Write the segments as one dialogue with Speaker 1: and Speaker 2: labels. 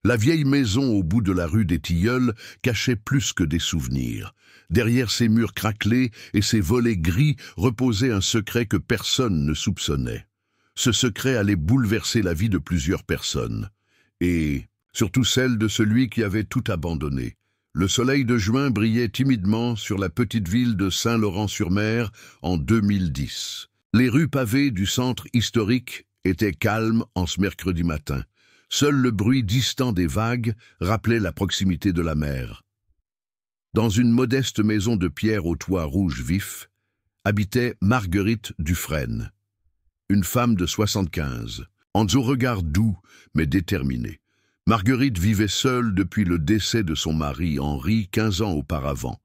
Speaker 1: La vieille maison au bout de la rue des Tilleuls cachait plus que des souvenirs. Derrière ses murs craquelés et ses volets gris reposait un secret que personne ne soupçonnait. Ce secret allait bouleverser la vie de plusieurs personnes, et surtout celle de celui qui avait tout abandonné. Le soleil de juin brillait timidement sur la petite ville de Saint-Laurent-sur-Mer en 2010. Les rues pavées du centre historique étaient calmes en ce mercredi matin. Seul le bruit distant des vagues rappelait la proximité de la mer. Dans une modeste maison de pierre au toit rouge vif, habitait Marguerite Dufresne, une femme de 75, au regard doux mais déterminé. Marguerite vivait seule depuis le décès de son mari Henri 15 ans auparavant.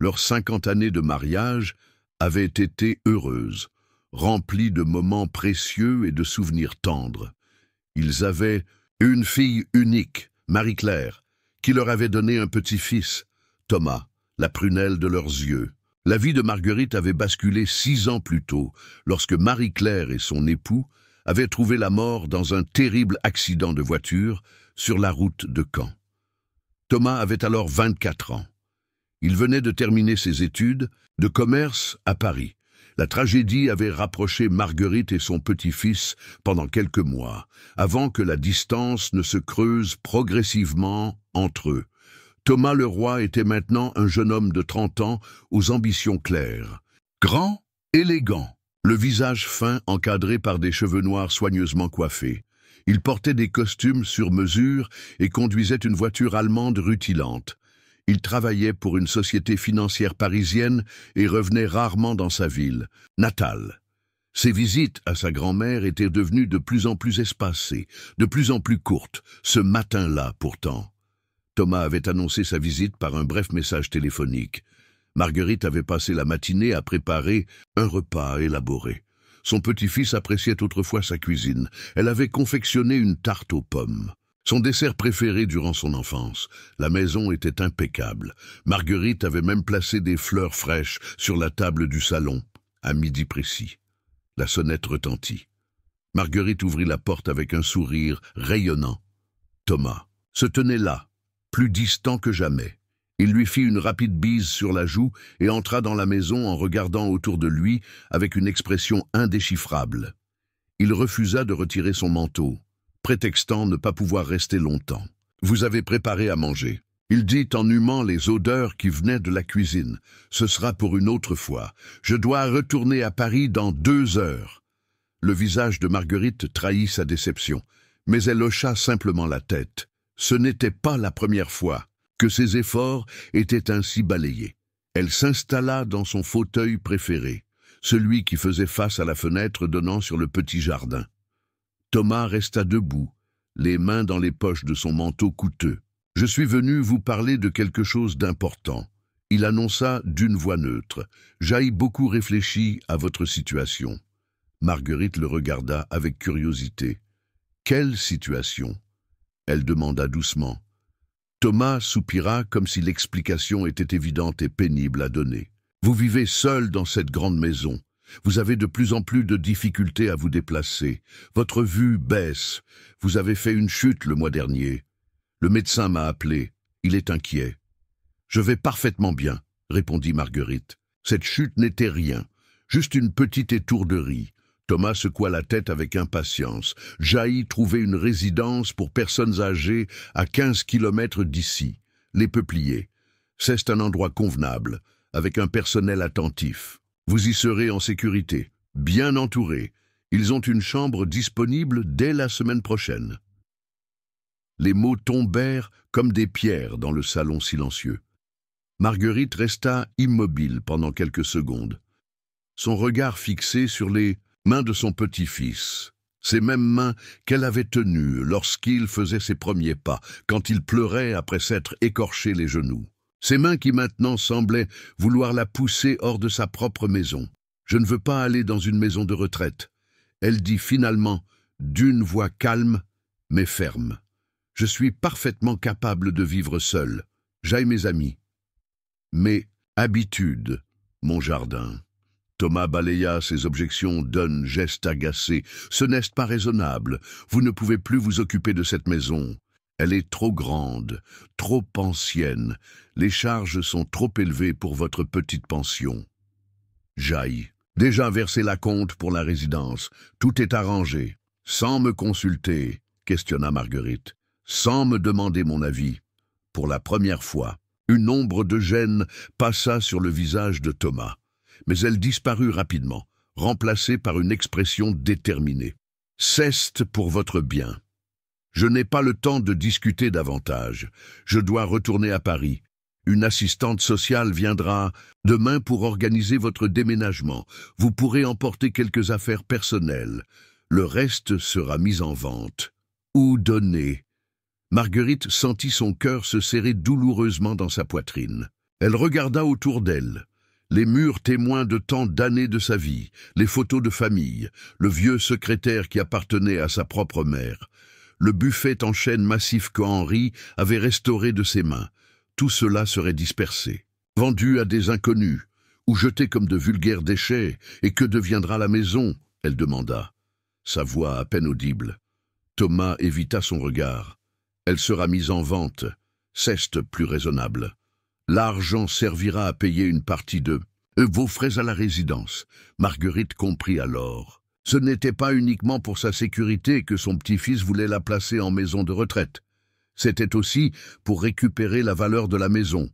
Speaker 1: Leurs 50 années de mariage avaient été heureuses, remplies de moments précieux et de souvenirs tendres. Ils avaient une fille unique, Marie-Claire, qui leur avait donné un petit-fils, Thomas, la prunelle de leurs yeux. La vie de Marguerite avait basculé 6 ans plus tôt, lorsque Marie-Claire et son époux avaient trouvé la mort dans un terrible accident de voiture sur la route de Caen. Thomas avait alors 24 ans. Il venait de terminer ses études de commerce à Paris. La tragédie avait rapproché Marguerite et son petit-fils pendant quelques mois, avant que la distance ne se creuse progressivement entre eux. Thomas Leroy était maintenant un jeune homme de 30 ans aux ambitions claires. Grand, élégant, le visage fin encadré par des cheveux noirs soigneusement coiffés. Il portait des costumes sur mesure et conduisait une voiture allemande rutilante. Il travaillait pour une société financière parisienne et revenait rarement dans sa ville natale. Ses visites à sa grand-mère étaient devenues de plus en plus espacées, de plus en plus courtes, ce matin-là pourtant. Thomas avait annoncé sa visite par un bref message téléphonique. Marguerite avait passé la matinée à préparer un repas élaboré. Son petit-fils appréciait autrefois sa cuisine. Elle avait confectionné une tarte aux pommes. Son dessert préféré durant son enfance. La maison était impeccable. Marguerite avait même placé des fleurs fraîches sur la table du salon, à midi précis. La sonnette retentit. Marguerite ouvrit la porte avec un sourire rayonnant. Thomas se tenait là, plus distant que jamais. Il lui fit une rapide bise sur la joue et entra dans la maison en regardant autour de lui avec une expression indéchiffrable. Il refusa de retirer son manteau, prétextant ne pas pouvoir rester longtemps. « Vous avez préparé à manger », il dit en humant les odeurs qui venaient de la cuisine. « Ce sera pour une autre fois. Je dois retourner à Paris dans 2 heures. » Le visage de Marguerite trahit sa déception, mais elle hocha simplement la tête. Ce n'était pas la première fois que ses efforts étaient ainsi balayés. Elle s'installa dans son fauteuil préféré, celui qui faisait face à la fenêtre donnant sur le petit jardin. Thomas resta debout, les mains dans les poches de son manteau coûteux. « Je suis venu vous parler de quelque chose d'important. » Il annonça d'une voix neutre. « J'ai beaucoup réfléchi à votre situation. » Marguerite le regarda avec curiosité. « Quelle situation ?» Elle demanda doucement. Thomas soupira comme si l'explication était évidente et pénible à donner. « Vous vivez seul dans cette grande maison. Vous avez de plus en plus de difficultés à vous déplacer. Votre vue baisse. Vous avez fait une chute le mois dernier. Le médecin m'a appelé. Il est inquiet. »« Je vais parfaitement bien, » répondit Marguerite. Cette chute n'était rien, juste une petite étourderie. Thomas secoua la tête avec impatience. Jaillit trouver une résidence pour personnes âgées à 15 kilomètres d'ici, les Peupliers. C'est un endroit convenable, avec un personnel attentif. Vous y serez en sécurité, bien entouré. Ils ont une chambre disponible dès la semaine prochaine. Les mots tombèrent comme des pierres dans le salon silencieux. Marguerite resta immobile pendant quelques secondes, son regard fixé sur les mains de son petit-fils, ces mêmes mains qu'elle avait tenues lorsqu'il faisait ses premiers pas, quand il pleurait après s'être écorché les genoux. Ces mains qui maintenant semblaient vouloir la pousser hors de sa propre maison. « Je ne veux pas aller dans une maison de retraite. » Elle dit finalement, d'une voix calme mais ferme. « Je suis parfaitement capable de vivre seule. J'ai mes amis. Mes habitudes, mon jardin. » Thomas balaya ses objections d'un geste agacé. « Ce n'est pas raisonnable. Vous ne pouvez plus vous occuper de cette maison. Elle est trop grande, trop ancienne. Les charges sont trop élevées pour votre petite pension. J'aille. Déjà versé l'acompte pour la résidence. Tout est arrangé. Sans me consulter, questionna Marguerite. Sans me demander mon avis. Pour la première fois, une ombre de gêne passa sur le visage de Thomas. Mais elle disparut rapidement, remplacée par une expression déterminée. « C'est pour votre bien. Je n'ai pas le temps de discuter davantage. Je dois retourner à Paris. Une assistante sociale viendra demain pour organiser votre déménagement. Vous pourrez emporter quelques affaires personnelles. Le reste sera mis en vente. Ou donné. » Marguerite sentit son cœur se serrer douloureusement dans sa poitrine. Elle regarda autour d'elle. Les murs témoins de tant d'années de sa vie, les photos de famille, le vieux secrétaire qui appartenait à sa propre mère, le buffet en chêne massif qu'Henri avait restauré de ses mains. Tout cela serait dispersé, vendu à des inconnus, ou jeté comme de vulgaires déchets. Et que deviendra la maison? Elle demanda, sa voix à peine audible. Thomas évita son regard. Elle sera mise en vente, c'est plus raisonnable. L'argent servira à payer une partie de vos frais à la résidence. Marguerite comprit alors. Ce n'était pas uniquement pour sa sécurité que son petit-fils voulait la placer en maison de retraite. C'était aussi pour récupérer la valeur de la maison.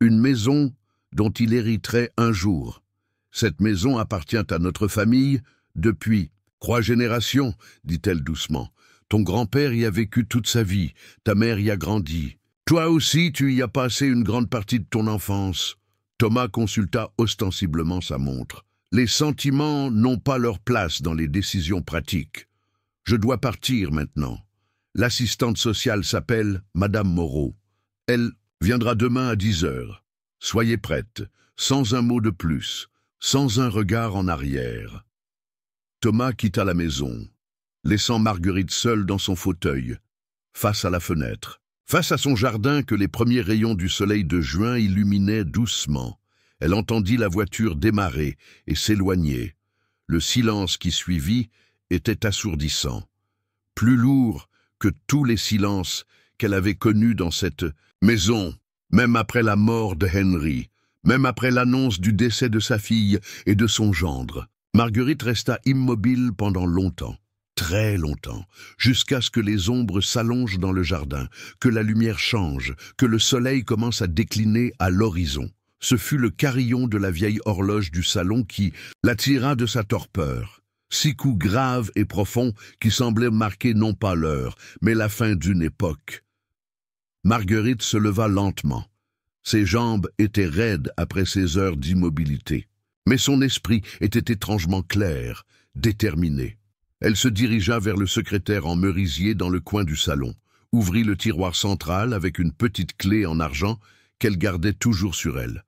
Speaker 1: Une maison dont il hériterait un jour. Cette maison appartient à notre famille depuis 3 générations, dit-elle doucement. Ton grand-père y a vécu toute sa vie, ta mère y a grandi. Toi aussi, tu y as passé une grande partie de ton enfance. Thomas consulta ostensiblement sa montre. Les sentiments n'ont pas leur place dans les décisions pratiques. Je dois partir maintenant. L'assistante sociale s'appelle Madame Moreau. Elle viendra demain à 10 heures. Soyez prête, sans un mot de plus, sans un regard en arrière. Thomas quitta la maison, laissant Marguerite seule dans son fauteuil, face à la fenêtre. Face à son jardin que les premiers rayons du soleil de juin illuminaient doucement, elle entendit la voiture démarrer et s'éloigner. Le silence qui suivit était assourdissant, plus lourd que tous les silences qu'elle avait connus dans cette maison, même après la mort de Henry, même après l'annonce du décès de sa fille et de son gendre. Marguerite resta immobile pendant longtemps. Très longtemps, jusqu'à ce que les ombres s'allongent dans le jardin, que la lumière change, que le soleil commence à décliner à l'horizon. Ce fut le carillon de la vieille horloge du salon qui l'attira de sa torpeur. 6 coups graves et profonds qui semblaient marquer non pas l'heure, mais la fin d'une époque. Marguerite se leva lentement. Ses jambes étaient raides après ces heures d'immobilité. Mais son esprit était étrangement clair, déterminé. Elle se dirigea vers le secrétaire en merisier dans le coin du salon, ouvrit le tiroir central avec une petite clé en argent qu'elle gardait toujours sur elle,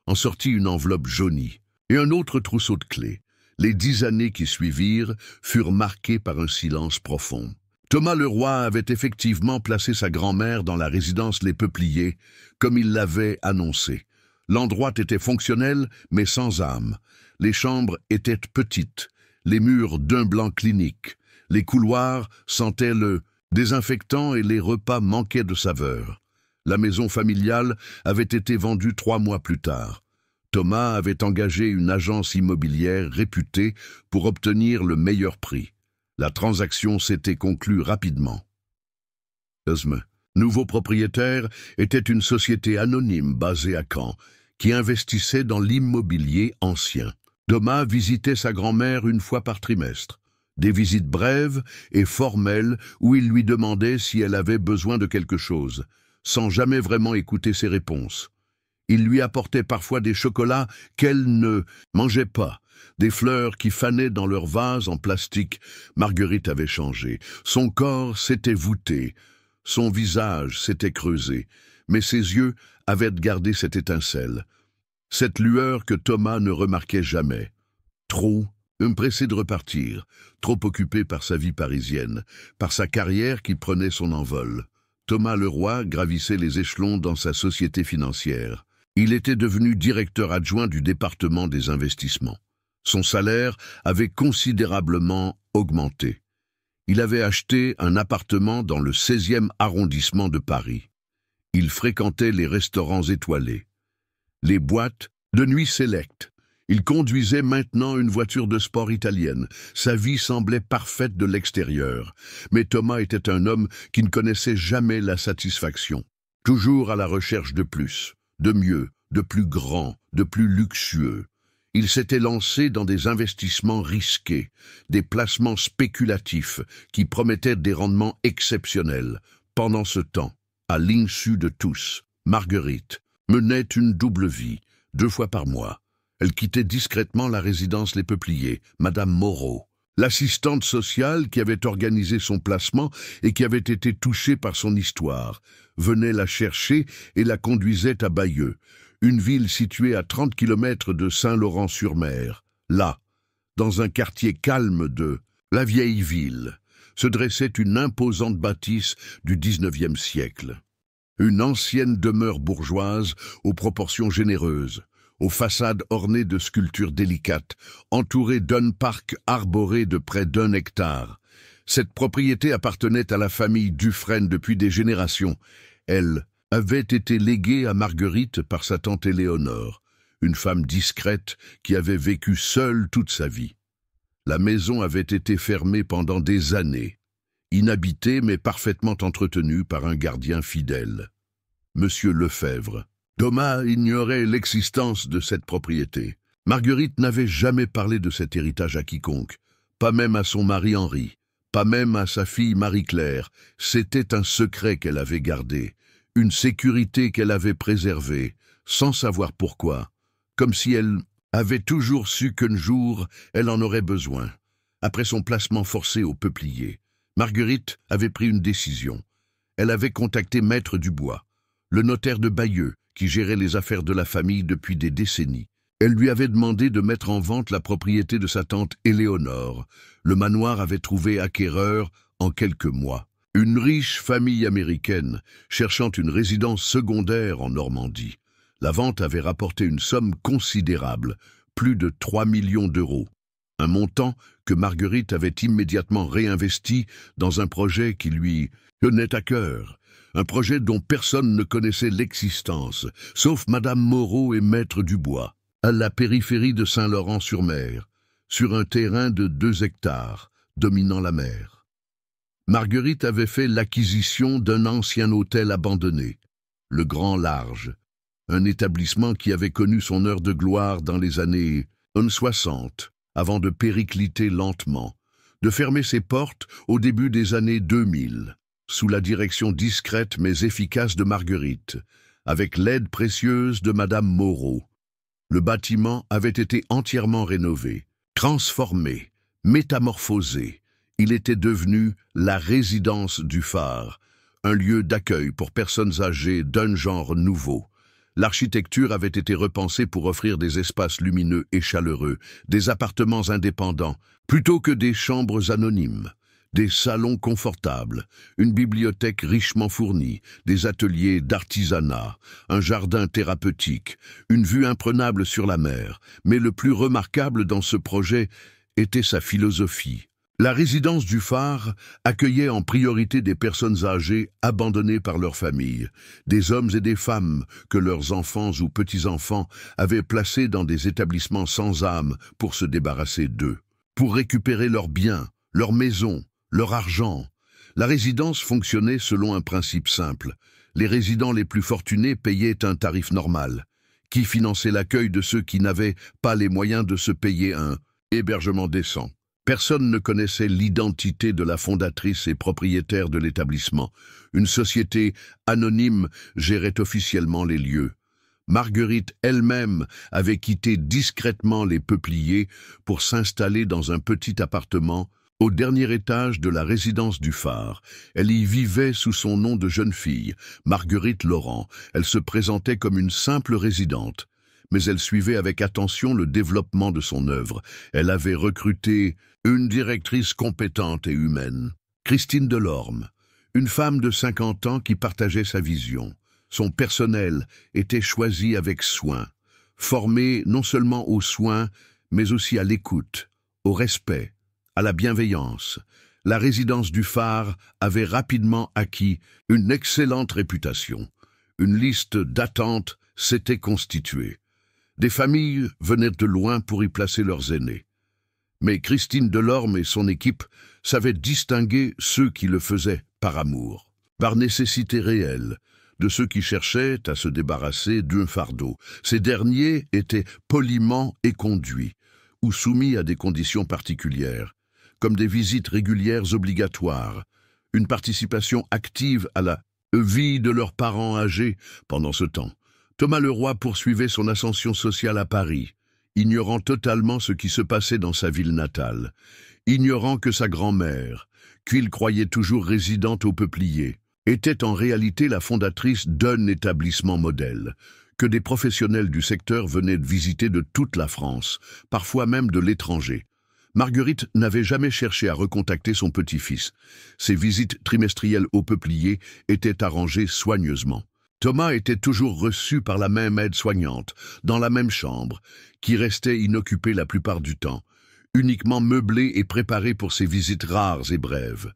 Speaker 1: en sortit une enveloppe jaunie et un autre trousseau de clés. Les 10 années qui suivirent furent marquées par un silence profond. Thomas Leroy avait effectivement placé sa grand-mère dans la résidence Les Peupliers, comme il l'avait annoncé. L'endroit était fonctionnel, mais sans âme. Les chambres étaient petites, les murs d'un blanc clinique. Les couloirs sentaient le désinfectant et les repas manquaient de saveur. La maison familiale avait été vendue 3 mois plus tard. Thomas avait engagé une agence immobilière réputée pour obtenir le meilleur prix. La transaction s'était conclue rapidement. Le nouveau propriétaire était une société anonyme basée à Caen, qui investissait dans l'immobilier ancien. Thomas visitait sa grand-mère 1 fois par trimestre. Des visites brèves et formelles où il lui demandait si elle avait besoin de quelque chose, sans jamais vraiment écouter ses réponses. Il lui apportait parfois des chocolats qu'elle ne mangeait pas, des fleurs qui fanaient dans leur vase en plastique. Marguerite avait changé. Son corps s'était voûté, son visage s'était creusé, mais ses yeux avaient gardé cette étincelle, cette lueur que Thomas ne remarquait jamais. Trop pressé de repartir, trop occupé par sa vie parisienne, par sa carrière qui prenait son envol. Thomas Leroy gravissait les échelons dans sa société financière. Il était devenu directeur adjoint du département des investissements. Son salaire avait considérablement augmenté. Il avait acheté un appartement dans le 16e arrondissement de Paris. Il fréquentait les restaurants étoilés, les boîtes de nuit sélectes. Il conduisait maintenant une voiture de sport italienne. Sa vie semblait parfaite de l'extérieur. Mais Thomas était un homme qui ne connaissait jamais la satisfaction. Toujours à la recherche de plus, de mieux, de plus grand, de plus luxueux. Il s'était lancé dans des investissements risqués, des placements spéculatifs qui promettaient des rendements exceptionnels. Pendant ce temps, à l'insu de tous, Marguerite menait une double vie, 2 fois par mois. Elle quittait discrètement la résidence Les Peupliers, Madame Moreau, l'assistante sociale qui avait organisé son placement et qui avait été touchée par son histoire, venait la chercher et la conduisait à Bayeux, une ville située à 30 km de Saint-Laurent-sur-Mer. Là, dans un quartier calme de la vieille ville, se dressait une imposante bâtisse du 19e siècle. Une ancienne demeure bourgeoise aux proportions généreuses, aux façades ornées de sculptures délicates, entourée d'un parc arboré de près d'1 hectare. Cette propriété appartenait à la famille Dufresne depuis des générations. Elle avait été léguée à Marguerite par sa tante Éléonore, une femme discrète qui avait vécu seule toute sa vie. La maison avait été fermée pendant des années, inhabitée mais parfaitement entretenue par un gardien fidèle, Monsieur Lefebvre. Thomas ignorait l'existence de cette propriété. Marguerite n'avait jamais parlé de cet héritage à quiconque, pas même à son mari Henri, pas même à sa fille Marie-Claire. C'était un secret qu'elle avait gardé, une sécurité qu'elle avait préservée, sans savoir pourquoi, comme si elle avait toujours su qu'un jour elle en aurait besoin. Après son placement forcé aux Peupliers, Marguerite avait pris une décision. Elle avait contacté Maître Dubois, le notaire de Bayeux, qui gérait les affaires de la famille depuis des décennies. Elle lui avait demandé de mettre en vente la propriété de sa tante Éléonore. Le manoir avait trouvé acquéreur en quelques mois. Une riche famille américaine cherchant une résidence secondaire en Normandie. La vente avait rapporté une somme considérable, plus de 3 millions d'euros. Un montant que Marguerite avait immédiatement réinvesti dans un projet qui lui tenait à cœur. Un projet dont personne ne connaissait l'existence, sauf Madame Moreau et Maître Dubois, à la périphérie de Saint-Laurent-sur-Mer, sur un terrain de 2 hectares, dominant la mer. Marguerite avait fait l'acquisition d'un ancien hôtel abandonné, le Grand Large, un établissement qui avait connu son heure de gloire dans les années 60, avant de péricliter lentement, de fermer ses portes au début des années 2000. Sous la direction discrète mais efficace de Marguerite, avec l'aide précieuse de Madame Moreau. Le bâtiment avait été entièrement rénové, transformé, métamorphosé. Il était devenu la résidence du phare, un lieu d'accueil pour personnes âgées d'un genre nouveau. L'architecture avait été repensée pour offrir des espaces lumineux et chaleureux, des appartements indépendants, plutôt que des chambres anonymes. Des salons confortables, une bibliothèque richement fournie, des ateliers d'artisanat, un jardin thérapeutique, une vue imprenable sur la mer. Mais le plus remarquable dans ce projet était sa philosophie. La résidence du phare accueillait en priorité des personnes âgées abandonnées par leur famille, des hommes et des femmes que leurs enfants ou petits-enfants avaient placés dans des établissements sans âme pour se débarrasser d'eux, pour récupérer leurs biens, leurs maisons, leur argent. La résidence fonctionnait selon un principe simple. Les résidents les plus fortunés payaient un tarif normal, qui finançait l'accueil de ceux qui n'avaient pas les moyens de se payer un hébergement décent. Personne ne connaissait l'identité de la fondatrice et propriétaire de l'établissement. Une société anonyme gérait officiellement les lieux. Marguerite elle-même avait quitté discrètement les Peupliers pour s'installer dans un petit appartement au dernier étage de la résidence du phare. Elle y vivait sous son nom de jeune fille, Marguerite Laurent. Elle se présentait comme une simple résidente, mais elle suivait avec attention le développement de son œuvre. Elle avait recruté une directrice compétente et humaine, Christine Delorme, une femme de 50 ans qui partageait sa vision. Son personnel était choisi avec soin, formé non seulement aux soins, mais aussi à l'écoute, au respect, à la bienveillance. la résidence du phare avait rapidement acquis une excellente réputation. Une liste d'attente s'était constituée. Des familles venaient de loin pour y placer leurs aînés. Mais Christine Delorme et son équipe savaient distinguer ceux qui le faisaient par amour, par nécessité réelle, de ceux qui cherchaient à se débarrasser d'un fardeau. Ces derniers étaient poliment éconduits ou soumis à des conditions particulières, comme des visites régulières obligatoires, une participation active à la vie de leurs parents âgés pendant ce temps. Thomas Leroy poursuivait son ascension sociale à Paris, ignorant totalement ce qui se passait dans sa ville natale, ignorant que sa grand-mère, qu'il croyait toujours résidente au Peuplier, était en réalité la fondatrice d'un établissement modèle, que des professionnels du secteur venaient de visiter de toute la France, parfois même de l'étranger. Marguerite n'avait jamais cherché à recontacter son petit-fils. Ses visites trimestrielles au Peuplier étaient arrangées soigneusement. Thomas était toujours reçu par la même aide-soignante, dans la même chambre, qui restait inoccupée la plupart du temps, uniquement meublée et préparée pour ses visites rares et brèves.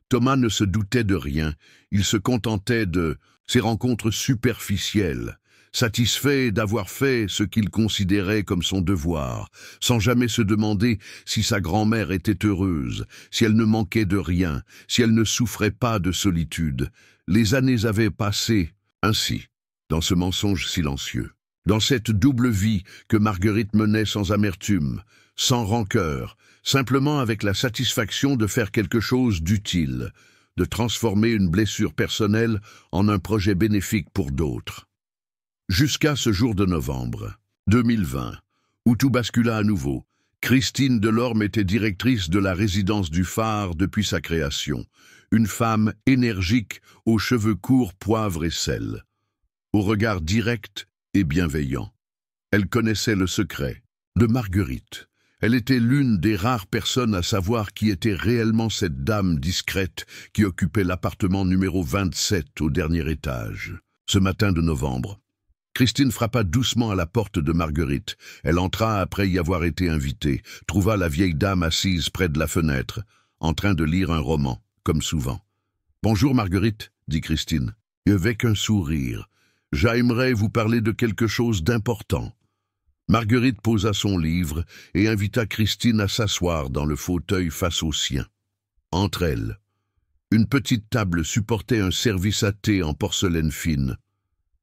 Speaker 1: Thomas ne se doutait de rien, il se contentait de ces rencontres superficielles, satisfait d'avoir fait ce qu'il considérait comme son devoir, sans jamais se demander si sa grand-mère était heureuse, si elle ne manquait de rien, si elle ne souffrait pas de solitude. Les années avaient passé ainsi, dans ce mensonge silencieux, dans cette double vie que Marguerite menait sans amertume, sans rancœur, simplement avec la satisfaction de faire quelque chose d'utile, de transformer une blessure personnelle en un projet bénéfique pour d'autres. Jusqu'à ce jour de novembre 2020, où tout bascula à nouveau, Christine Delorme était directrice de la résidence du phare depuis sa création, une femme énergique aux cheveux courts poivre et sel, au regard direct et bienveillant. Elle connaissait le secret de Marguerite. Elle était l'une des rares personnes à savoir qui était réellement cette dame discrète qui occupait l'appartement numéro 27 au dernier étage. Ce matin de novembre, Christine frappa doucement à la porte de Marguerite. Elle entra après y avoir été invitée, trouva la vieille dame assise près de la fenêtre, en train de lire un roman, comme souvent. « Bonjour Marguerite, dit Christine, et avec un sourire. J'aimerais vous parler de quelque chose d'important. » Marguerite posa son livre et invita Christine à s'asseoir dans le fauteuil face au sien. Entre elles, une petite table supportait un service à thé en porcelaine fine.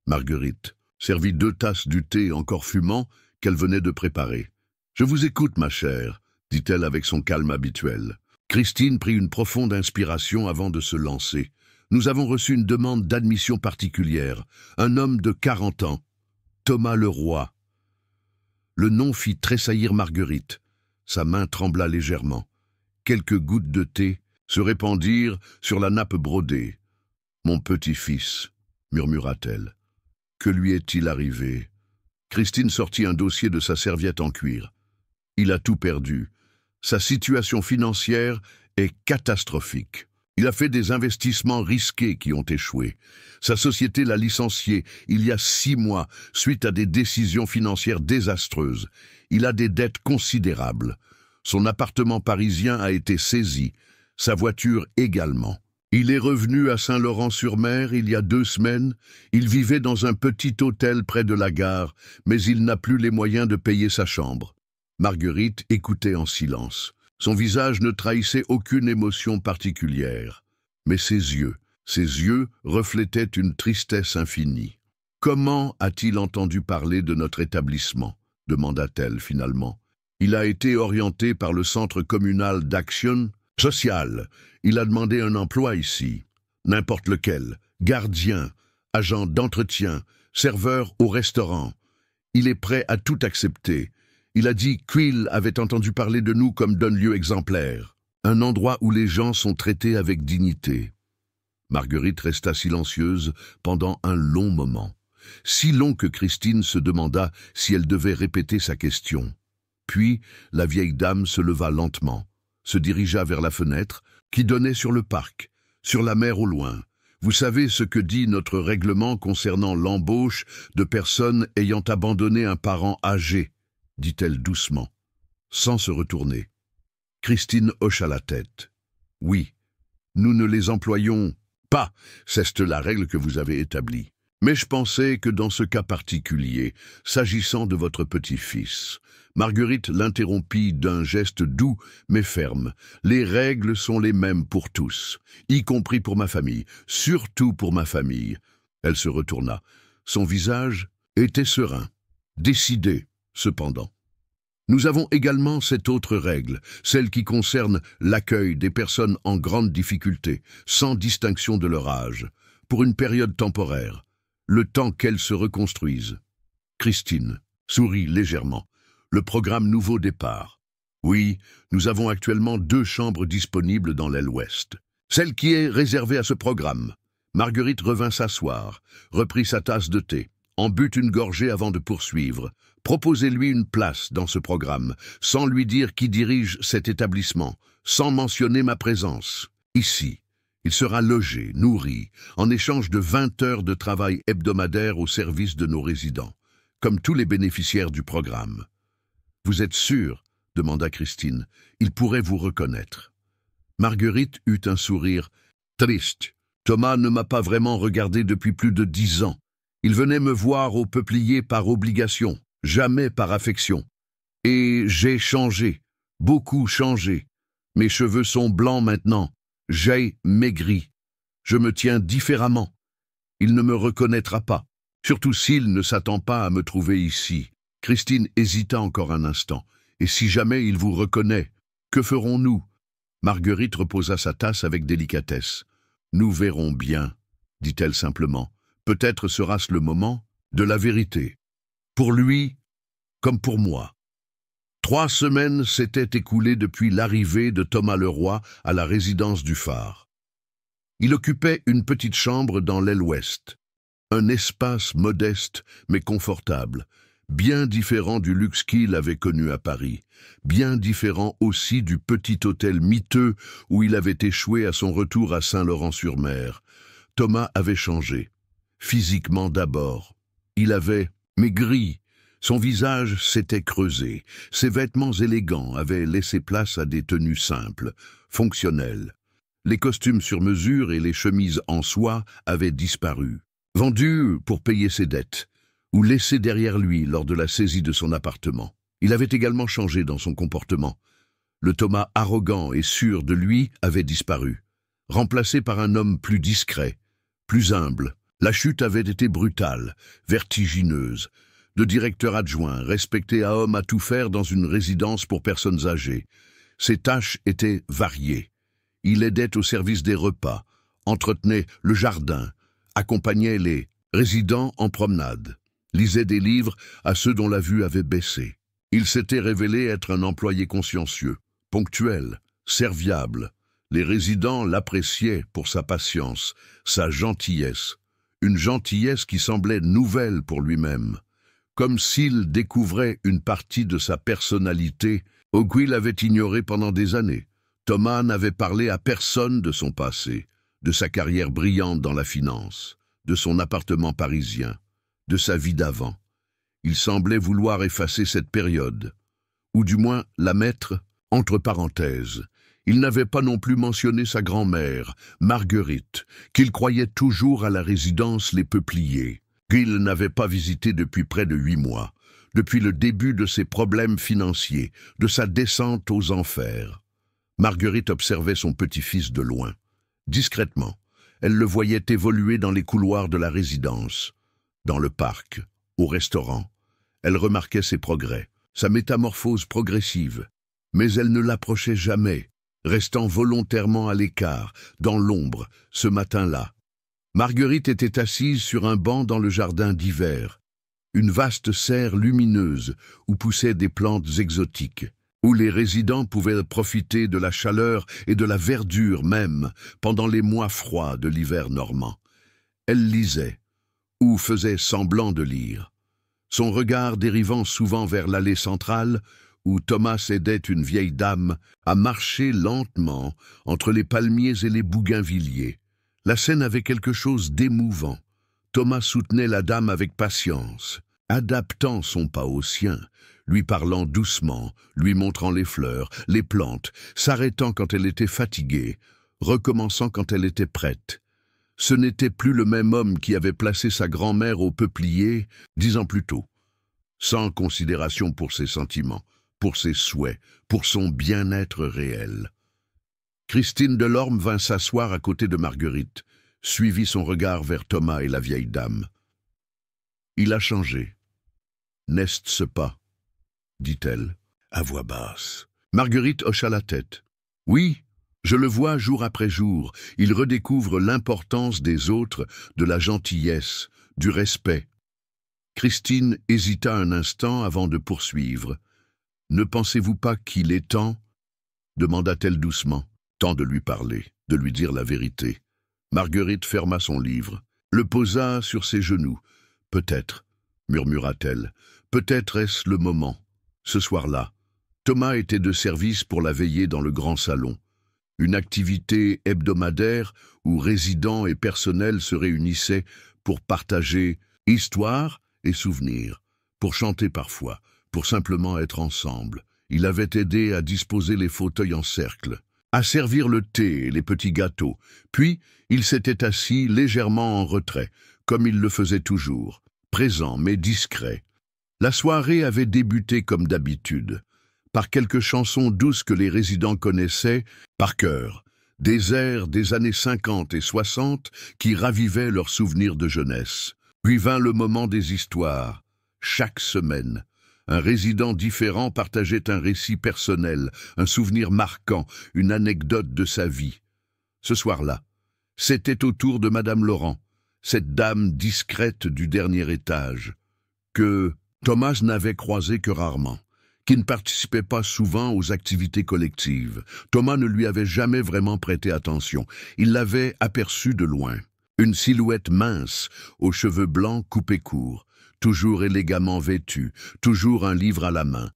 Speaker 1: Marguerite servit 2 tasses du thé encore fumant qu'elle venait de préparer. « Je vous écoute, ma chère, » dit-elle avec son calme habituel. Christine prit une profonde inspiration avant de se lancer. « Nous avons reçu une demande d'admission particulière. Un homme de 40 ans, Thomas Leroy. » Le nom fit tressaillir Marguerite. Sa main trembla légèrement. Quelques gouttes de thé se répandirent sur la nappe brodée. « Mon petit-fils, » murmura-t-elle. « Que lui est-il arrivé ?» Christine sortit un dossier de sa serviette en cuir. « Il a tout perdu. Sa situation financière est catastrophique. Il a fait des investissements risqués qui ont échoué. Sa société l'a licencié il y a 6 mois suite à des décisions financières désastreuses. Il a des dettes considérables. Son appartement parisien a été saisi, sa voiture également. Il est revenu à Saint-Laurent-sur-Mer il y a 2 semaines. Il vivait dans un petit hôtel près de la gare, mais il n'a plus les moyens de payer sa chambre. » Marguerite écoutait en silence. Son visage ne trahissait aucune émotion particulière, mais ses yeux reflétaient une tristesse infinie. « Comment a-t-il entendu parler de notre établissement ?» demanda-t-elle finalement. « Il a été orienté par le Centre communal d'action sociale. Il a demandé un emploi ici, n'importe lequel, gardien, agent d'entretien, serveur au restaurant. Il est prêt à tout accepter. Il a dit qu'il avait entendu parler de nous comme d'un lieu exemplaire, un endroit où les gens sont traités avec dignité. » Marguerite resta silencieuse pendant un long moment, si long que Christine se demanda si elle devait répéter sa question. Puis la vieille dame se leva lentement, se dirigea vers la fenêtre qui donnait sur le parc, sur la mer au loin. « Vous savez ce que dit notre règlement concernant l'embauche de personnes ayant abandonné un parent âgé ?» dit-elle doucement, sans se retourner. Christine hocha la tête. « Oui, nous ne les employons pas, c'est la règle que vous avez établie. Mais je pensais que dans ce cas particulier, s'agissant de votre petit-fils, Marguerite l'interrompit d'un geste doux mais ferme. Les règles sont les mêmes pour tous, y compris pour ma famille, surtout pour ma famille. Elle se retourna. Son visage était serein, décidé, cependant. Nous avons également cette autre règle, celle qui concerne l'accueil des personnes en grande difficulté, sans distinction de leur âge, pour une période temporaire, le temps qu'elles se reconstruisent. Christine sourit légèrement. Le programme Nouveau Départ. Oui, nous avons actuellement 2 chambres disponibles dans l'aile ouest. Celle qui est réservée à ce programme. Marguerite revint s'asseoir, reprit sa tasse de thé, en but une gorgée avant de poursuivre. Proposez-lui une place dans ce programme, sans lui dire qui dirige cet établissement, sans mentionner ma présence. Ici, il sera logé, nourri, en échange de 20 heures de travail hebdomadaire au service de nos résidents, comme tous les bénéficiaires du programme. Vous êtes sûr, demanda Christine, il pourrait vous reconnaître. Marguerite eut un sourire triste. Thomas ne m'a pas vraiment regardé depuis plus de 10 ans. Il venait me voir au peuplier par obligation, jamais par affection. Et j'ai changé, beaucoup changé. Mes cheveux sont blancs maintenant, j'ai maigri. Je me tiens différemment. Il ne me reconnaîtra pas, surtout s'il ne s'attend pas à me trouver ici. Christine hésita encore un instant. Et si jamais il vous reconnaît, que ferons-nous? Marguerite reposa sa tasse avec délicatesse. Nous verrons bien, dit-elle simplement. Peut-être sera-ce le moment de la vérité. Pour lui, comme pour moi. 3 semaines s'étaient écoulées depuis l'arrivée de Thomas Leroy à la résidence du phare. Il occupait une petite chambre dans l'aile ouest. Un espace modeste mais confortable, bien différent du luxe qu'il avait connu à Paris, bien différent aussi du petit hôtel miteux où il avait échoué à son retour à Saint-Laurent-sur-Mer. Thomas avait changé, physiquement d'abord. Il avait maigri, son visage s'était creusé, ses vêtements élégants avaient laissé place à des tenues simples, fonctionnelles. Les costumes sur mesure et les chemises en soie avaient disparu, vendus pour payer ses dettes, ou laissé derrière lui lors de la saisie de son appartement. Il avait également changé dans son comportement. Le Thomas arrogant et sûr de lui avait disparu, remplacé par un homme plus discret, plus humble. La chute avait été brutale, vertigineuse. De directeur adjoint, respecté à homme à tout faire dans une résidence pour personnes âgées. Ses tâches étaient variées. Il aidait au service des repas, entretenait le jardin, accompagnait les résidents en promenade, lisait des livres à ceux dont la vue avait baissé. Il s'était révélé être un employé consciencieux, ponctuel, serviable. Les résidents l'appréciaient pour sa patience, sa gentillesse, une gentillesse qui semblait nouvelle pour lui-même, comme s'il découvrait une partie de sa personnalité qu'il avait ignorée pendant des années. Thomas n'avait parlé à personne de son passé, de sa carrière brillante dans la finance, de son appartement parisien, de sa vie d'avant. Il semblait vouloir effacer cette période, ou du moins la mettre entre parenthèses. Il n'avait pas non plus mentionné sa grand-mère, Marguerite, qu'il croyait toujours à la résidence Les Peupliers, qu'il n'avait pas visité depuis près de 8 mois, depuis le début de ses problèmes financiers, de sa descente aux enfers. Marguerite observait son petit-fils de loin. Discrètement, elle le voyait évoluer dans les couloirs de la résidence, dans le parc, au restaurant. Elle remarquait ses progrès, sa métamorphose progressive, mais elle ne l'approchait jamais, restant volontairement à l'écart, dans l'ombre, ce matin-là. Marguerite était assise sur un banc dans le jardin d'hiver, une vaste serre lumineuse où poussaient des plantes exotiques, où les résidents pouvaient profiter de la chaleur et de la verdure même pendant les mois froids de l'hiver normand. Elle lisait, ou faisait semblant de lire, son regard dérivant souvent vers l'allée centrale, où Thomas aidait une vieille dame à marcher lentement entre les palmiers et les bougainvilliers. La scène avait quelque chose d'émouvant. Thomas soutenait la dame avec patience, adaptant son pas au sien, lui parlant doucement, lui montrant les fleurs, les plantes, s'arrêtant quand elle était fatiguée, recommençant quand elle était prête. Ce n'était plus le même homme qui avait placé sa grand-mère au peuplier 10 ans plus tôt, sans considération pour ses sentiments, pour ses souhaits, pour son bien-être réel. Christine Delorme vint s'asseoir à côté de Marguerite, suivit son regard vers Thomas et la vieille dame. « Il a changé. N'est-ce pas ?» dit-elle, à voix basse. Marguerite hocha la tête. « Oui, je le vois jour après jour. Il redécouvre l'importance des autres, de la gentillesse, du respect. » Christine hésita un instant avant de poursuivre. « Ne pensez-vous pas qu'il est temps ?» demanda-t-elle doucement. Temps de lui parler, de lui dire la vérité. Marguerite ferma son livre, le posa sur ses genoux. « Peut-être, » murmura-t-elle, « peut-être est-ce le moment. » Ce soir-là, Thomas était de service pour la veillée dans le grand salon. Une activité hebdomadaire où résidents et personnels se réunissaient pour partager histoire et souvenirs, pour chanter parfois, pour simplement être ensemble. Il avait aidé à disposer les fauteuils en cercle, à servir le thé et les petits gâteaux, puis il s'était assis légèrement en retrait, comme il le faisait toujours, présent mais discret. La soirée avait débuté comme d'habitude, par quelques chansons douces que les résidents connaissaient par cœur, des airs des années 50 et 60 qui ravivaient leurs souvenirs de jeunesse. Puis vint le moment des histoires. Chaque semaine, un résident différent partageait un récit personnel, un souvenir marquant, une anecdote de sa vie. Ce soir-là, c'était au tour de Madame Laurent, cette dame discrète du dernier étage, que Thomas n'avait croisée que rarement, qui ne participait pas souvent aux activités collectives. Thomas ne lui avait jamais vraiment prêté attention. Il l'avait aperçue de loin. Une silhouette mince, aux cheveux blancs coupés courts, toujours élégamment vêtue, toujours un livre à la main,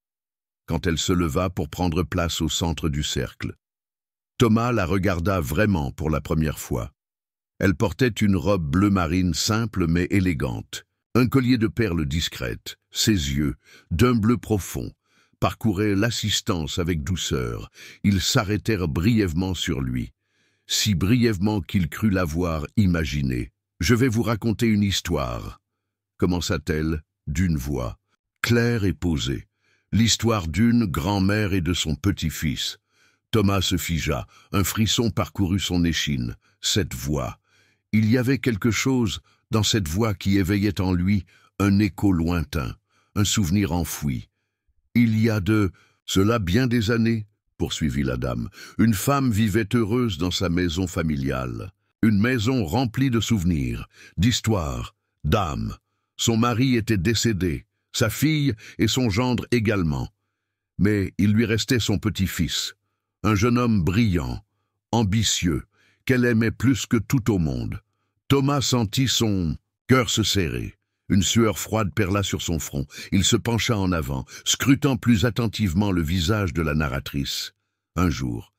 Speaker 1: quand elle se leva pour prendre place au centre du cercle. Thomas la regarda vraiment pour la première fois. Elle portait une robe bleu marine simple mais élégante, un collier de perles discrètes, ses yeux, d'un bleu profond, parcouraient l'assistance avec douceur. Ils s'arrêtèrent brièvement sur lui, si brièvement qu'il crut l'avoir imaginé. « Je vais vous raconter une histoire », commença-t-elle, d'une voix, claire et posée. L'histoire d'une grand-mère et de son petit-fils. Thomas se figea, un frisson parcourut son échine. Cette voix. Il y avait quelque chose dans cette voix qui éveillait en lui un écho lointain, un souvenir enfoui. Il y a de cela bien des années, poursuivit la dame, une femme vivait heureuse dans sa maison familiale. Une maison remplie de souvenirs, d'histoires, d'âmes. Son mari était décédé, sa fille et son gendre également. Mais il lui restait son petit-fils, un jeune homme brillant, ambitieux, qu'elle aimait plus que tout au monde. Thomas sentit son cœur se serrer. Une sueur froide perla sur son front. Il se pencha en avant, scrutant plus attentivement le visage de la narratrice. Un jour,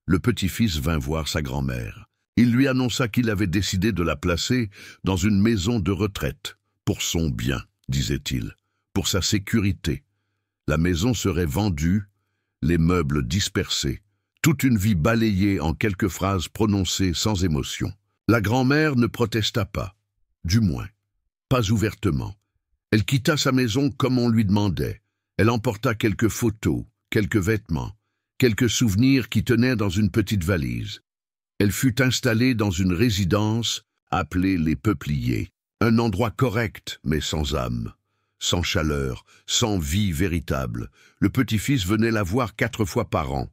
Speaker 1: le petit-fils vint voir sa grand-mère. Il lui annonça qu'il avait décidé de la placer dans une maison de retraite. Pour son bien, disait-il, pour sa sécurité. La maison serait vendue, les meubles dispersés, toute une vie balayée en quelques phrases prononcées sans émotion. La grand-mère ne protesta pas, du moins, pas ouvertement. Elle quitta sa maison comme on lui demandait. Elle emporta quelques photos, quelques vêtements, quelques souvenirs qui tenaient dans une petite valise. Elle fut installée dans une résidence appelée les Peupliers, un endroit correct mais sans âme, sans chaleur, sans vie véritable. Le petit-fils venait la voir 4 fois par an,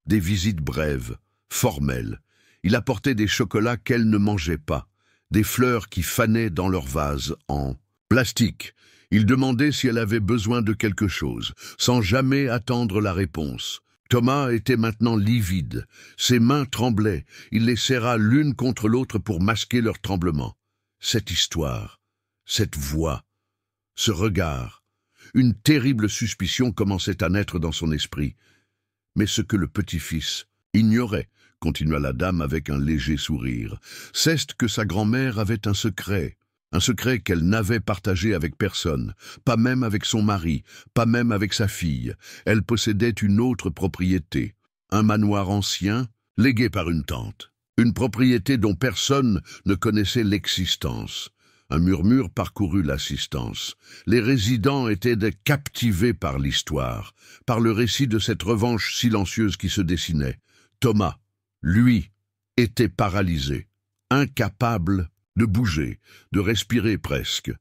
Speaker 1: des visites brèves, formelles. Il apportait des chocolats qu'elle ne mangeait pas, des fleurs qui fanaient dans leur vase en plastique. Il demandait si elle avait besoin de quelque chose, sans jamais attendre la réponse. Thomas était maintenant livide, ses mains tremblaient, il les serra l'une contre l'autre pour masquer leur tremblement. Cette histoire, cette voix, ce regard, une terrible suspicion commençait à naître dans son esprit. Mais ce que le petit-fils ignorait, continua la dame avec un léger sourire, c'est que sa grand-mère avait un secret qu'elle n'avait partagé avec personne, pas même avec son mari, pas même avec sa fille. Elle possédait une autre propriété, un manoir ancien, légué par une tante. Une propriété dont personne ne connaissait l'existence. Un murmure parcourut l'assistance. Les résidents étaient captivés par l'histoire, par le récit de cette revanche silencieuse qui se dessinait. Thomas, lui, était paralysé, incapable de bouger, de respirer presque.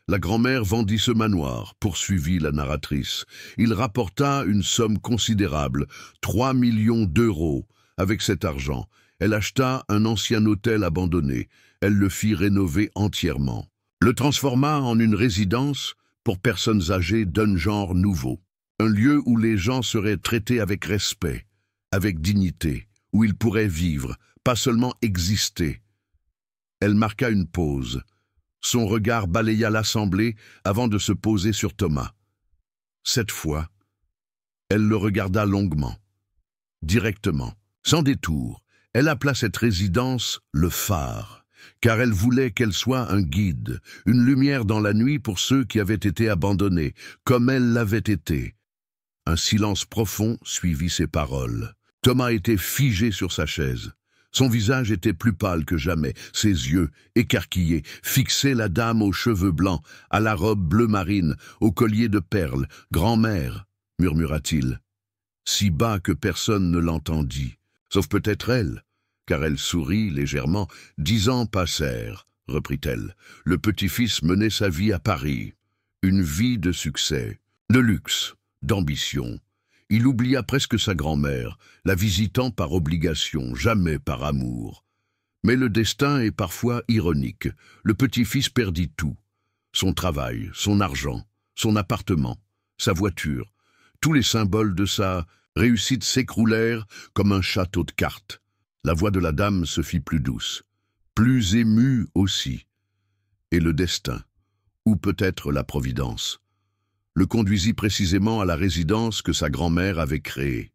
Speaker 1: La grand-mère vendit ce manoir, poursuivit la narratrice. Il rapporta une somme considérable, 3 millions d'euros. Avec cet argent, elle acheta un ancien hôtel abandonné. Elle le fit rénover entièrement. Le transforma en une résidence pour personnes âgées d'un genre nouveau. Un lieu où les gens seraient traités avec respect, avec dignité, où ils pourraient vivre, pas seulement exister. Elle marqua une pause. Son regard balaya l'assemblée avant de se poser sur Thomas. Cette fois, elle le regarda longuement, directement, sans détour. Elle appela cette résidence le phare, car elle voulait qu'elle soit un guide, une lumière dans la nuit pour ceux qui avaient été abandonnés, comme elle l'avait été. Un silence profond suivit ses paroles. Thomas était figé sur sa chaise. Son visage était plus pâle que jamais, ses yeux, écarquillés, fixaient la dame aux cheveux blancs, à la robe bleu marine, au collier de perles. « Grand-mère » murmura-t-il, si bas que personne ne l'entendit, sauf peut-être elle, car elle sourit légèrement. « 10 ans passèrent, reprit-elle. Le petit-fils menait sa vie à Paris, une vie de succès, de luxe, d'ambition. Il oublia presque sa grand-mère, la visitant par obligation, jamais par amour. Mais le destin est parfois ironique. Le petit-fils perdit tout. Son travail, son argent, son appartement, sa voiture. Tous les symboles de sa réussite s'écroulèrent comme un château de cartes. La voix de la dame se fit plus douce, plus émue aussi. Et le destin, ou peut-être la providence, le conduisit précisément à la résidence que sa grand-mère avait créée.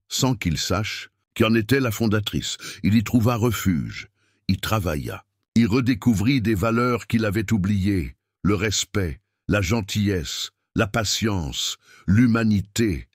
Speaker 1: Sans qu'il sache qui en était la fondatrice, il y trouva refuge, y travailla, y redécouvrit des valeurs qu'il avait oubliées, le respect, la gentillesse, la patience, l'humanité.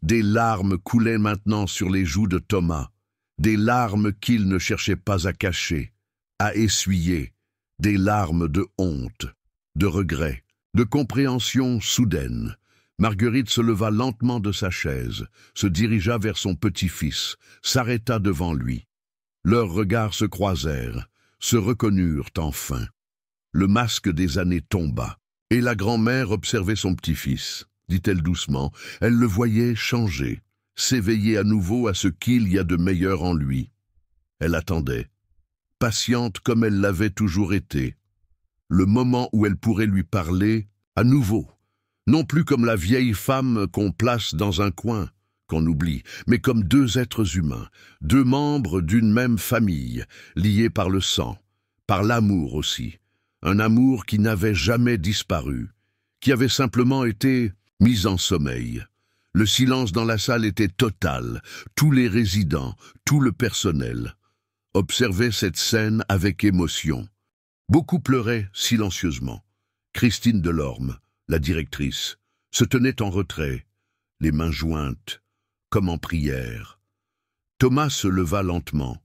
Speaker 1: Des larmes coulaient maintenant sur les joues de Thomas, des larmes qu'il ne cherchait pas à cacher, à essuyer, des larmes de honte, de regret, de compréhension soudaine. Marguerite se leva lentement de sa chaise, se dirigea vers son petit-fils, s'arrêta devant lui. Leurs regards se croisèrent, se reconnurent enfin. Le masque des années tomba, et la grand-mère observait son petit-fils, dit-elle doucement. Elle le voyait changer, s'éveiller à nouveau à ce qu'il y a de meilleur en lui. Elle attendait, patiente comme elle l'avait toujours été, le moment où elle pourrait lui parler à nouveau, non plus comme la vieille femme qu'on place dans un coin, qu'on oublie, mais comme deux êtres humains, deux membres d'une même famille, liés par le sang, par l'amour aussi, un amour qui n'avait jamais disparu, qui avait simplement été mis en sommeil. Le silence dans la salle était total, tous les résidents, tout le personnel observaient cette scène avec émotion. Beaucoup pleuraient silencieusement. Christine Delorme, la directrice, se tenait en retrait, les mains jointes, comme en prière. Thomas se leva lentement.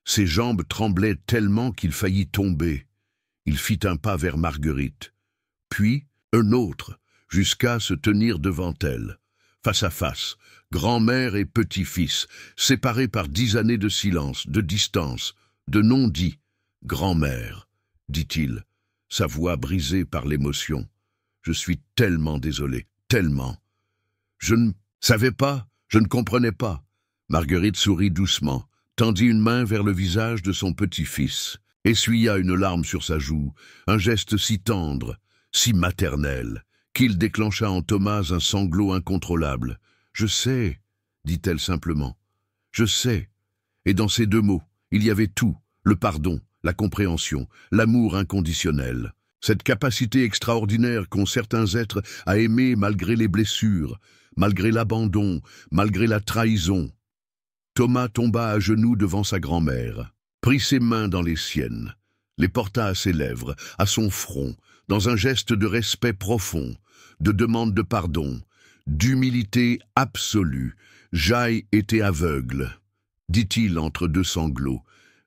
Speaker 1: Ses jambes tremblaient tellement qu'il faillit tomber. Il fit un pas vers Marguerite, puis un autre, jusqu'à se tenir devant elle, face à face, grand-mère et petit-fils, séparés par 10 années de silence, de distance, de non-dit. « Grand-mère », dit-il, sa voix brisée par l'émotion. « Je suis tellement désolé, tellement. Je ne savais pas, je ne comprenais pas. » Marguerite sourit doucement, tendit une main vers le visage de son petit-fils, essuya une larme sur sa joue, un geste si tendre, si maternel, qu'il déclencha en Thomas un sanglot incontrôlable. « Je sais, » dit-elle simplement, « je sais. » Et dans ces 2 mots, il y avait tout, le pardon, la compréhension, l'amour inconditionnel. Cette capacité extraordinaire qu'ont certains êtres à aimer malgré les blessures, malgré l'abandon, malgré la trahison. Thomas tomba à genoux devant sa grand-mère, prit ses mains dans les siennes, les porta à ses lèvres, à son front, dans un geste de respect profond, de demande de pardon, d'humilité absolue. « Jaille était aveugle, dit-il entre 2 sanglots,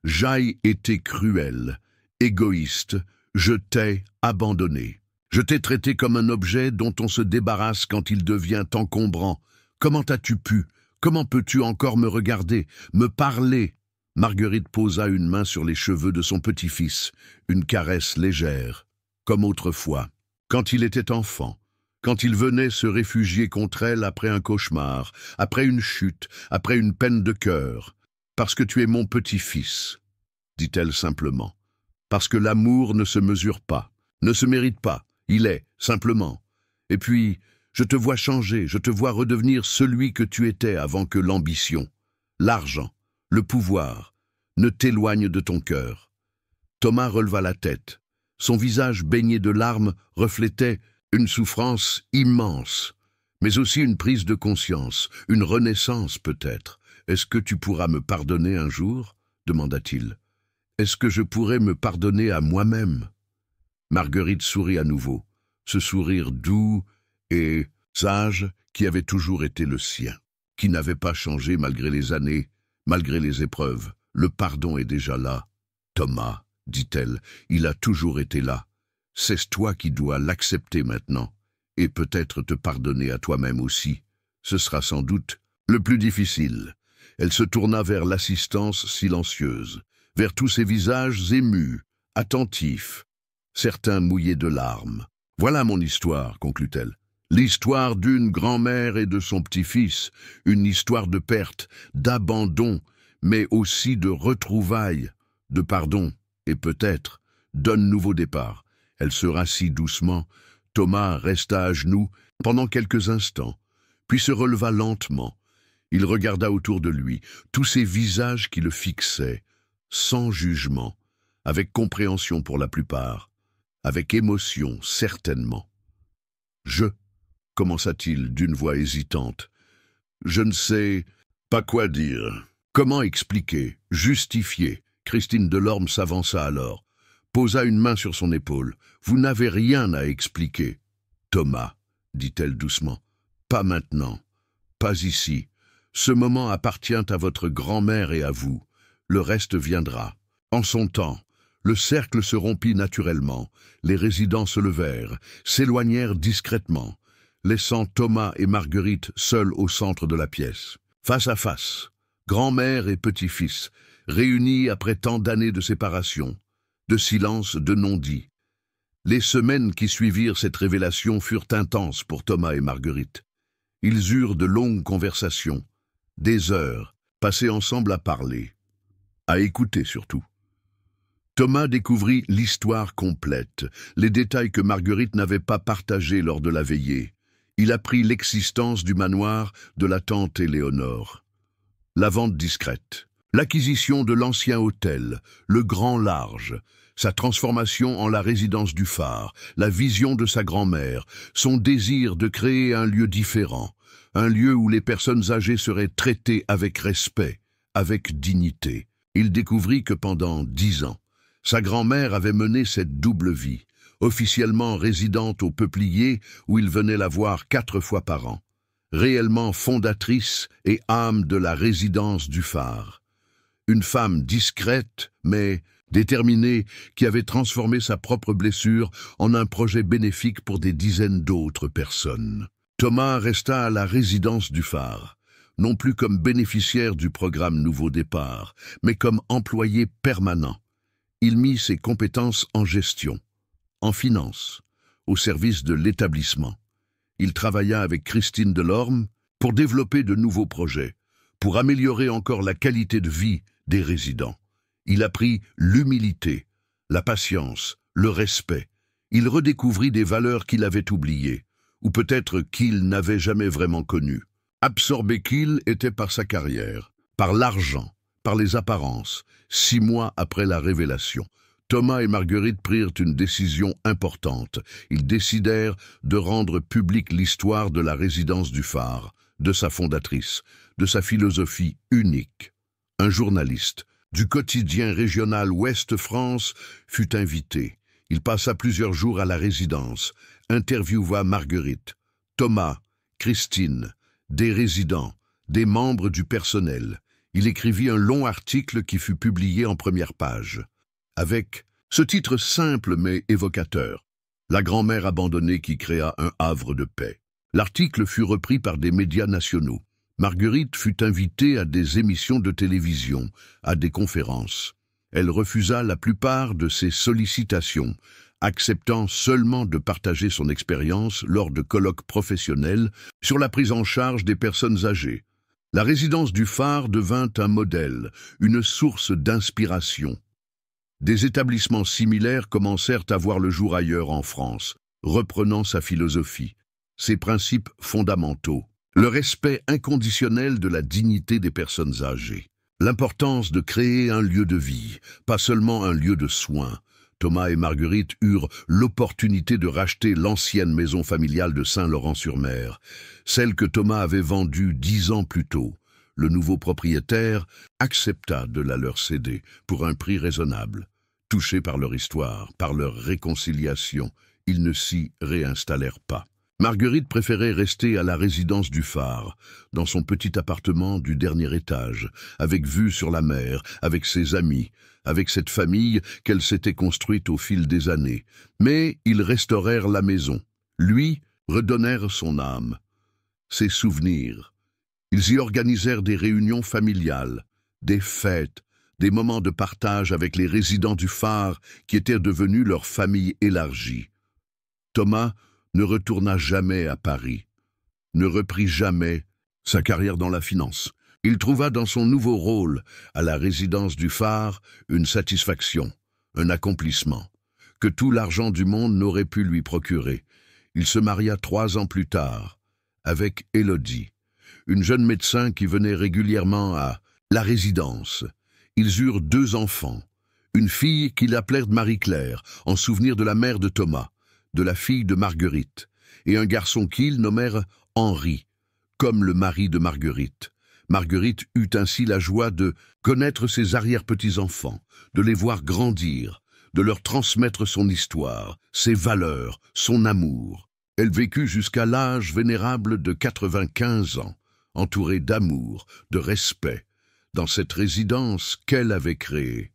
Speaker 1: J'aille été cruel, égoïste, je t'ai abandonné. Je t'ai traité comme un objet dont on se débarrasse quand il devient encombrant. Comment as-tu pu? Comment peux-tu encore me regarder, me parler? Marguerite posa une main sur les cheveux de son petit-fils, une caresse légère, comme autrefois, quand il était enfant, quand il venait se réfugier contre elle après un cauchemar, après une chute, après une peine de cœur. Parce que tu es mon petit-fils, dit-elle simplement. Parce que l'amour ne se mesure pas, ne se mérite pas, il est, simplement. Et puis, je te vois changer, je te vois redevenir celui que tu étais avant que l'ambition, l'argent, le pouvoir, ne t'éloignent de ton cœur. Thomas releva la tête. Son visage baigné de larmes reflétait une souffrance immense, mais aussi une prise de conscience, une renaissance peut-être. « Est-ce que tu pourras me pardonner un jour ?» demanda-t-il. « Est-ce que je pourrais me pardonner à moi-même ?» Marguerite sourit à nouveau, ce sourire doux et sage qui avait toujours été le sien, qui n'avait pas changé malgré les années, malgré les épreuves. « Le pardon est déjà là, Thomas, » dit-elle, « il a toujours été là. C'est toi qui dois l'accepter maintenant, et peut-être te pardonner à toi-même aussi. Ce sera sans doute le plus difficile. » Elle se tourna vers l'assistance silencieuse, vers tous ces visages émus, attentifs, certains mouillés de larmes. « Voilà mon histoire, » conclut-elle. « L'histoire d'une grand-mère et de son petit-fils, une histoire de perte, d'abandon, mais aussi de retrouvailles, de pardon et peut-être d'un nouveau départ. » Elle se rassit doucement. Thomas resta à genoux pendant quelques instants, puis se releva lentement. Il regarda autour de lui, tous ces visages qui le fixaient, sans jugement, avec compréhension pour la plupart, avec émotion certainement. « Je » commença-t-il d'une voix hésitante. « Je ne sais pas quoi dire. Comment expliquer, justifier ?» Christine Delorme s'avança alors, posa une main sur son épaule. « Vous n'avez rien à expliquer. »« Thomas, » dit-elle doucement, « pas maintenant, pas ici. Ce moment appartient à votre grand-mère et à vous. Le reste viendra. En son temps, le cercle se rompit naturellement. Les résidents se levèrent, s'éloignèrent discrètement, laissant Thomas et Marguerite seuls au centre de la pièce. Face à face, grand-mère et petit-fils, réunis après tant d'années de séparation, de silence, de non-dit. Les semaines qui suivirent cette révélation furent intenses pour Thomas et Marguerite. Ils eurent de longues conversations, des heures, passées ensemble à parler, à écouter surtout. Thomas découvrit l'histoire complète, les détails que Marguerite n'avait pas partagés lors de la veillée. Il apprit l'existence du manoir de la tante Éléonore, la vente discrète, l'acquisition de l'ancien hôtel, le Grand Large, sa transformation en la résidence du phare, la vision de sa grand-mère, son désir de créer un lieu différent, un lieu où les personnes âgées seraient traitées avec respect, avec dignité. Il découvrit que pendant 10 ans, sa grand-mère avait mené cette double vie, officiellement résidente au Peuplier où il venait la voir 4 fois par an, réellement fondatrice et âme de la résidence du phare. Une femme discrète, mais déterminée, qui avait transformé sa propre blessure en un projet bénéfique pour des dizaines d'autres personnes. Thomas resta à la résidence du phare, non plus comme bénéficiaire du programme Nouveau Départ, mais comme employé permanent. Il mit ses compétences en gestion, en finance, au service de l'établissement. Il travailla avec Christine Delorme pour développer de nouveaux projets, pour améliorer encore la qualité de vie des résidents. Il apprit l'humilité, la patience, le respect. Il redécouvrit des valeurs qu'il avait oubliées, ou peut-être qu'il n'avait jamais vraiment connues. Absorbé qu'il était par sa carrière, par l'argent, par les apparences. 6 mois après la révélation, Thomas et Marguerite prirent une décision importante. Ils décidèrent de rendre publique l'histoire de la résidence du phare, de sa fondatrice, de sa philosophie unique. Un journaliste du quotidien régional Ouest-France fut invité. Il passa plusieurs jours à la résidence, interviewa Marguerite, Thomas, Christine, des résidents, des membres du personnel. Il écrivit un long article qui fut publié en première page, avec ce titre simple mais évocateur: La grand-mère abandonnée qui créa un havre de paix. L'article fut repris par des médias nationaux. Marguerite fut invitée à des émissions de télévision, à des conférences. Elle refusa la plupart de ces sollicitations, acceptant seulement de partager son expérience lors de colloques professionnels sur la prise en charge des personnes âgées. La résidence du Phare devint un modèle, une source d'inspiration. Des établissements similaires commencèrent à voir le jour ailleurs en France, reprenant sa philosophie, ses principes fondamentaux, le respect inconditionnel de la dignité des personnes âgées, l'importance de créer un lieu de vie, pas seulement un lieu de soins. Thomas et Marguerite eurent l'opportunité de racheter l'ancienne maison familiale de Saint-Laurent-sur-Mer, celle que Thomas avait vendue 10 ans plus tôt. Le nouveau propriétaire accepta de la leur céder pour un prix raisonnable. Touchés par leur histoire, par leur réconciliation, ils ne s'y réinstallèrent pas. Marguerite préférait rester à la résidence du Phare, dans son petit appartement du dernier étage, avec vue sur la mer, avec ses amis, avec cette famille qu'elle s'était construite au fil des années. Mais ils restaurèrent la maison, lui redonnèrent son âme, ses souvenirs. Ils y organisèrent des réunions familiales, des fêtes, des moments de partage avec les résidents du Phare qui étaient devenus leur famille élargie. Thomas ne retourna jamais à Paris, ne reprit jamais sa carrière dans la finance. Il trouva dans son nouveau rôle à la résidence du Phare une satisfaction, un accomplissement, que tout l'argent du monde n'aurait pu lui procurer. Il se maria 3 ans plus tard, avec Élodie, une jeune médecin qui venait régulièrement à la résidence. Ils eurent 2 enfants, une fille qu'ils appelèrent Marie-Claire, en souvenir de la mère de Thomas, de la fille de Marguerite, et un garçon qu'ils nommèrent Henri, comme le mari de Marguerite. Marguerite eut ainsi la joie de connaître ses arrière-petits-enfants, de les voir grandir, de leur transmettre son histoire, ses valeurs, son amour. Elle vécut jusqu'à l'âge vénérable de 95 ans, entourée d'amour, de respect, dans cette résidence qu'elle avait créée,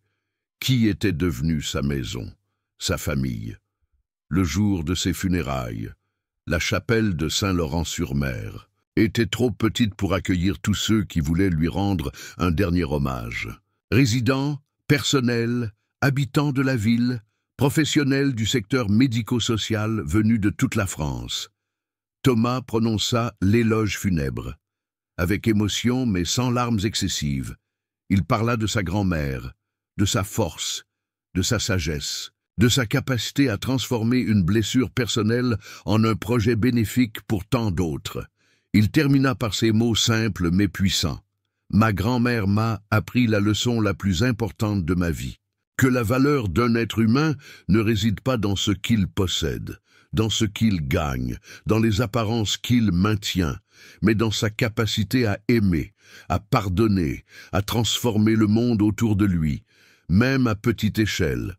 Speaker 1: qui était devenue sa maison, sa famille. Le jour de ses funérailles, la chapelle de Saint-Laurent-sur-Mer était trop petite pour accueillir tous ceux qui voulaient lui rendre un dernier hommage. Résidents, personnels, habitants de la ville, professionnels du secteur médico-social venus de toute la France. Thomas prononça l'éloge funèbre. Avec émotion mais sans larmes excessives, il parla de sa grand-mère, de sa force, de sa sagesse, de sa capacité à transformer une blessure personnelle en un projet bénéfique pour tant d'autres. Il termina par ces mots simples mais puissants. « Ma grand-mère m'a appris la leçon la plus importante de ma vie, que la valeur d'un être humain ne réside pas dans ce qu'il possède, dans ce qu'il gagne, dans les apparences qu'il maintient, mais dans sa capacité à aimer, à pardonner, à transformer le monde autour de lui, même à petite échelle.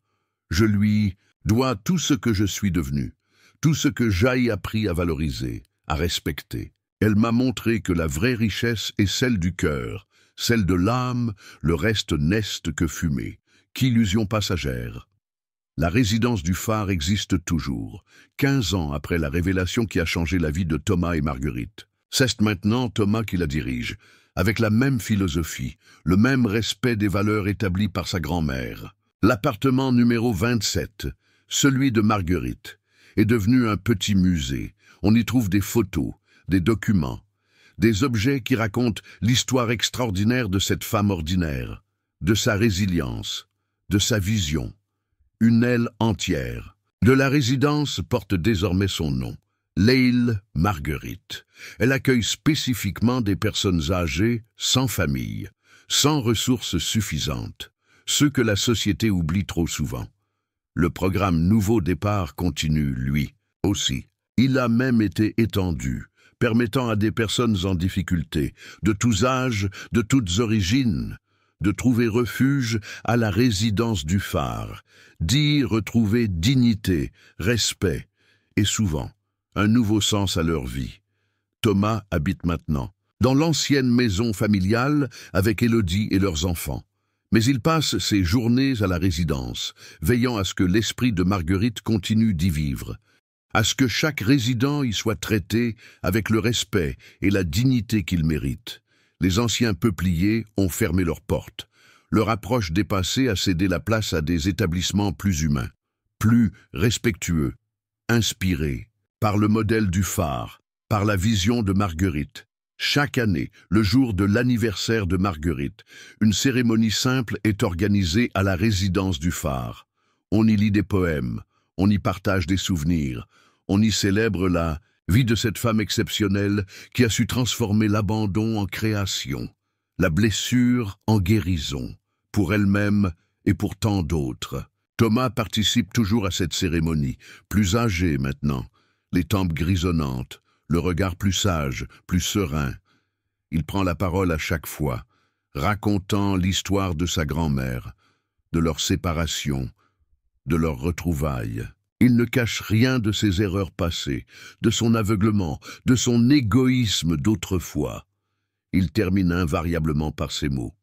Speaker 1: Je lui dois tout ce que je suis devenu, tout ce que j'ai appris à valoriser, à respecter. Elle m'a montré que la vraie richesse est celle du cœur, celle de l'âme, le reste n'est que fumée. Qu'illusion passagère. La résidence du Phare existe toujours, 15 ans après la révélation qui a changé la vie de Thomas et Marguerite. C'est maintenant Thomas qui la dirige, avec la même philosophie, le même respect des valeurs établies par sa grand-mère. L'appartement numéro 27, celui de Marguerite, est devenu un petit musée. On y trouve des photos, des documents, des objets qui racontent l'histoire extraordinaire de cette femme ordinaire, de sa résilience, de sa vision. Une aile entière de la résidence porte désormais son nom, l'aile Marguerite. Elle accueille spécifiquement des personnes âgées, sans famille, sans ressources suffisantes, ceux que la société oublie trop souvent. Le programme Nouveau Départ continue, lui, aussi. Il a même été étendu, permettant à des personnes en difficulté, de tous âges, de toutes origines, de trouver refuge à la résidence du Phare, d'y retrouver dignité, respect et souvent un nouveau sens à leur vie. Thomas habite maintenant dans l'ancienne maison familiale avec Élodie et leurs enfants. Mais il passe ses journées à la résidence, veillant à ce que l'esprit de Marguerite continue d'y vivre, à ce que chaque résident y soit traité avec le respect et la dignité qu'il mérite. Les anciens peupliers ont fermé leurs portes. Leur approche dépassée a cédé la place à des établissements plus humains, plus respectueux, inspirés par le modèle du phare, par la vision de Marguerite. Chaque année, le jour de l'anniversaire de Marguerite, une cérémonie simple est organisée à la résidence du phare. On y lit des poèmes, on y partage des souvenirs, on y célèbre la vie de cette femme exceptionnelle qui a su transformer l'abandon en création, la blessure en guérison, pour elle-même et pour tant d'autres. Thomas participe toujours à cette cérémonie, plus âgé maintenant, les tempes grisonnantes, le regard plus sage, plus serein. Il prend la parole à chaque fois, racontant l'histoire de sa grand-mère, de leur séparation, de leur retrouvailles. Il ne cache rien de ses erreurs passées, de son aveuglement, de son égoïsme d'autrefois. Il termine invariablement par ces mots.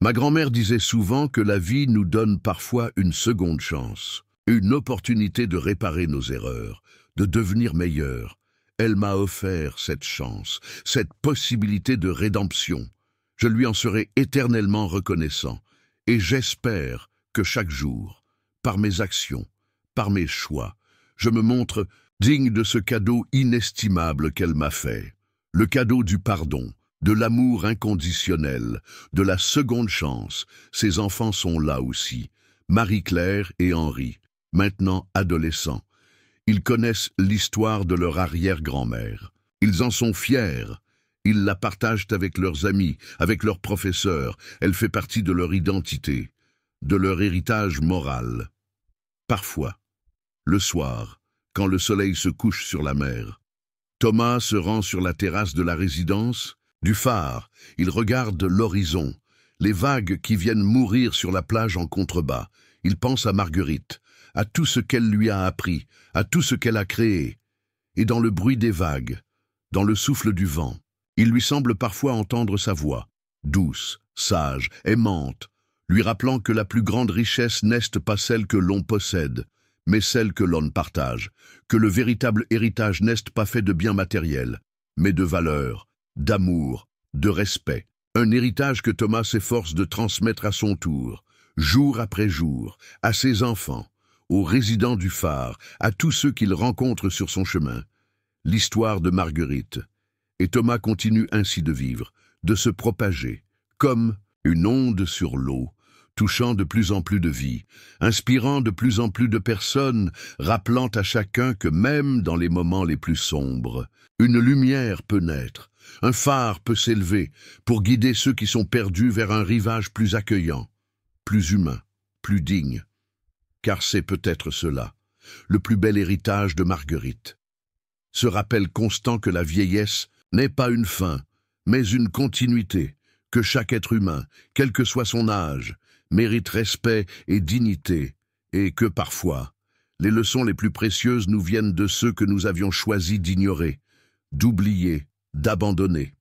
Speaker 1: Ma grand-mère disait souvent que la vie nous donne parfois une seconde chance, une opportunité de réparer nos erreurs, de devenir meilleurs. Elle m'a offert cette chance, cette possibilité de rédemption. Je lui en serai éternellement reconnaissant, et j'espère que chaque jour, par mes actions, par mes choix, je me montre digne de ce cadeau inestimable qu'elle m'a fait, le cadeau du pardon, de l'amour inconditionnel, de la seconde chance. Ses enfants sont là aussi, Marie-Claire et Henri, maintenant adolescents. Ils connaissent l'histoire de leur arrière-grand-mère. Ils en sont fiers. Ils la partagent avec leurs amis, avec leurs professeurs. Elle fait partie de leur identité, de leur héritage moral. Parfois, le soir, quand le soleil se couche sur la mer, Thomas se rend sur la terrasse de la résidence, du phare. Il regarde l'horizon, les vagues qui viennent mourir sur la plage en contrebas. Il pense à Marguerite, à tout ce qu'elle lui a appris, à tout ce qu'elle a créé. Et dans le bruit des vagues, dans le souffle du vent, il lui semble parfois entendre sa voix, douce, sage, aimante, lui rappelant que la plus grande richesse n'est pas celle que l'on possède, mais celle que l'on partage, que le véritable héritage n'est pas fait de biens matériels, mais de valeurs, d'amour, de respect. Un héritage que Thomas s'efforce de transmettre à son tour, jour après jour, à ses enfants, aux résidents du phare, à tous ceux qu'il rencontre sur son chemin. L'histoire de Marguerite. Et Thomas continue ainsi de vivre, de se propager, comme une onde sur l'eau, touchant de plus en plus de vie, inspirant de plus en plus de personnes, rappelant à chacun que même dans les moments les plus sombres, une lumière peut naître, un phare peut s'élever pour guider ceux qui sont perdus vers un rivage plus accueillant, plus humain, plus digne. Car c'est peut-être cela, le plus bel héritage de Marguerite. Ce rappel constant que la vieillesse n'est pas une fin, mais une continuité, que chaque être humain, quel que soit son âge, mérite respect et dignité, et que parfois, les leçons les plus précieuses nous viennent de ceux que nous avions choisi d'ignorer, d'oublier, d'abandonner.